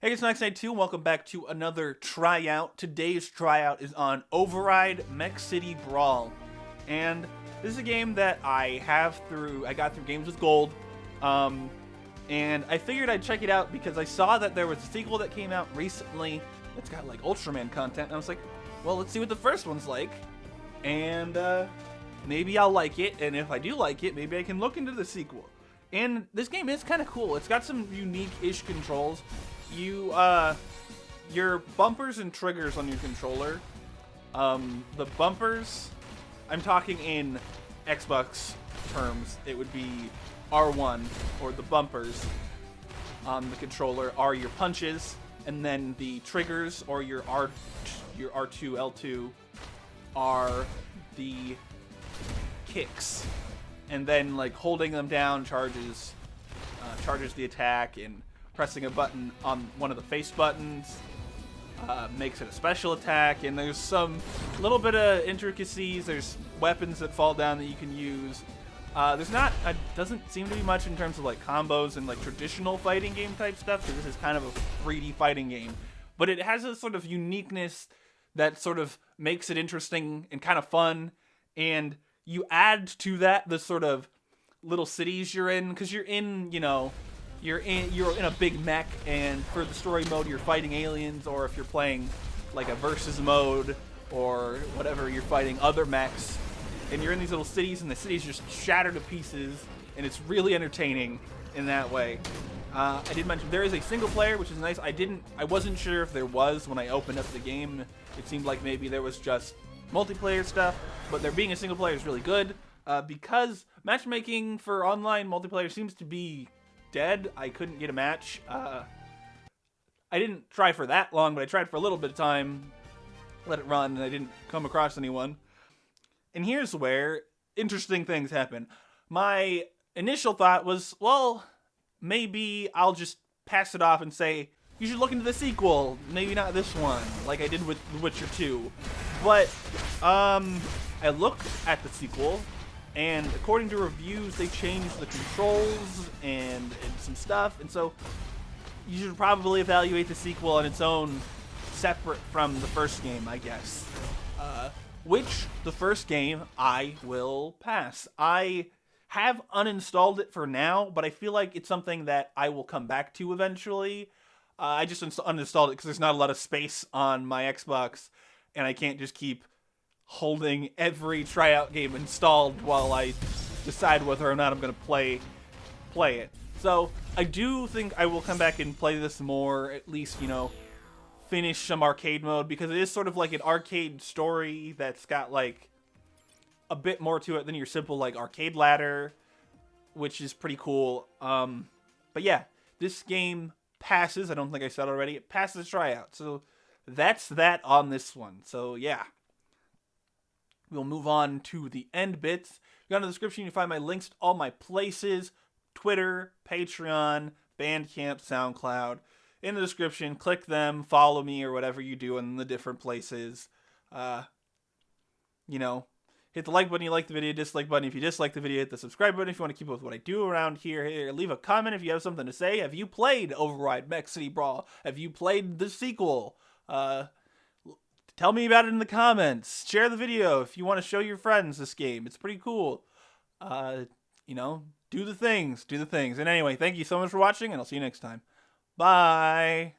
Hey, it's Next Night 2, and welcome back to another tryout. Today's tryout is on Override Mech City Brawl. And this is a game that I got through Games with Gold. And I figured I'd check it out because I saw that there was a sequel that came out recently that's got like Ultraman content. And I was like, well, let's see what the first one's like. And maybe I'll like it. And if I do like it, maybe I can look into the sequel. And this game is kind of cool. It's got some unique-ish controls. Your bumpers and triggers on your controller. The bumpers, I'm talking in Xbox terms, it would be R1, or the bumpers on the controller are your punches, and then the triggers, or your R2, L2, are the kicks. And then, like, holding them down charges the attack, and pressing a button on one of the face buttons makes it a special attack. And there's some little bit of intricacies. There's weapons that fall down that you can use. Doesn't seem to be much in terms of like combos and like traditional fighting game type stuff, because this is kind of a 3D fighting game. But it has a sort of uniqueness that sort of makes it interesting and kind of fun. And you add to that the sort of little cities you're in, because you're in a big mech, and for the story mode you're fighting aliens, or if you're playing like a versus mode or whatever, you're fighting other mechs, and you're in these little cities, and the cities just shatter to pieces, and it's really entertaining in that way. I did mention there is a single player, which is nice. I wasn't sure if there was when I opened up the game. It seemed like maybe there was just multiplayer stuff, but there being a single player is really good, because matchmaking for online multiplayer seems to be dead. I couldn't get a match. I didn't try for that long, but I tried for a little bit of time, let it run, and I didn't come across anyone. And here's where interesting things happen. My initial thought was, well, maybe I'll just pass it off and say, you should look into the sequel, maybe not this one, like I did with The Witcher 2. But, I looked at the sequel, and according to reviews, they changed the controls and some stuff, and so you should probably evaluate the sequel on its own, separate from the first game, I guess. Which, the first game, I will pass. I have uninstalled it for now, but I feel like it's something that I will come back to eventually. I just uninstalled it because there's not a lot of space on my Xbox, and I can't just keep holding every tryout game installed while I decide whether or not I'm going to play it. So I do think I will come back and play this more, at least, finish some arcade mode, because it is sort of like an arcade story that's got like a bit more to it than your simple like arcade ladder, which is pretty cool. But yeah, this game passes. I don't think I said already. It passes the tryout. So that's that on this one. So yeah. We'll move on to the end bits. Go in the description, you can find my links to all my places: Twitter, Patreon, Bandcamp, Soundcloud. In the description, click them, follow me, or whatever you do in the different places. Hit the like button if you like the video, dislike button if you dislike the video, hit the subscribe button if you want to keep up with what I do around here. Leave a comment if you have something to say. Have you played Override Mech City Brawl? Have you played the sequel? Tell me about it in the comments. Share the video if you want to show your friends this game. It's pretty cool. Do the things. And anyway, thank you so much for watching, and I'll see you next time. Bye.